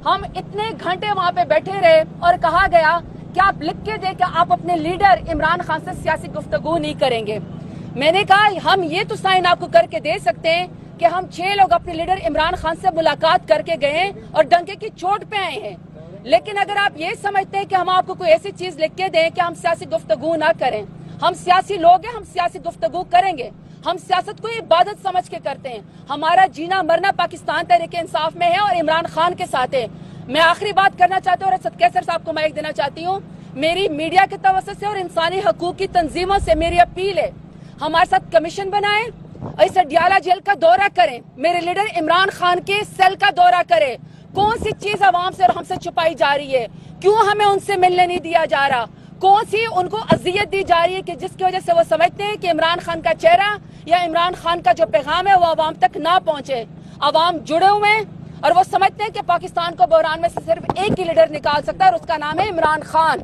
ہم اتنے گھنٹے وہاں پہ بیٹھے رہے اور کہا گیا کہ آپ لکھ کے دیں کہ آپ اپنے لیڈر عمران خان سے سیاسی گفتگو نہیں کریں گے. میں نے کہا ہم یہ تو سائن آپ کو کر کے دے سکتے ہیں کہ ہم 6 لوگ اپنے لیڈر عمران خان سے ملاقات کر کے گئے اور ڈنکے کی چوٹ پہ آئے ہیں. لیکن اگر آپ یہ سمجھتے ہیں کہ ہم آپ کو کوئی ایسی چیز لکھ کے دیں کہ ہم سیاسی گفتگو نہ کریں، ہم سیاسی لوگ ہیں، ہم سیاسی گفتگو کریں گے. ہم سیاست کو عبادت سمجھ کے کرتے ہیں. ہمارا جینا مرنا پاکستان تحریک انصاف میں ہے اور عمران خان کے ساتھ ہے. میں آخری بات کرنا چاہتی ہوں اور اسد کیسر صاحب کو مائک دینا چاہتی ہوں. میری میڈیا کے توسط سے اور انسانی حقوق کی تنظیموں سے میری اپیل ہے، ہمارے ساتھ کمیشن بنائیں اور اسے ڈیالہ جیل کا دورہ کریں، میرے لیڈر عمران خان کے سیل کا دورہ کریں. کون سی چیز عوام سے اور ہم سے چھپائی جا رہی ہے؟ کیوں ہمیں ان سے ملنے نہیں دیا جا رہا؟ کون سی ان کو اذیت دی جا رہی ہے کہ جس کی وجہ سے وہ سمجھتے ہیں کہ عمران خان کا چہرہ یا عمران خان کا جو پیغام ہے وہ عوام تک نہ پہنچے؟ عوام جڑے ہوئے ہیں اور وہ سمجھتے ہیں کہ پاکستان کو بحران میں سے صرف ایک ہی لیڈر نکال سکتا ہے اور اس کا نام ہے عمران خان.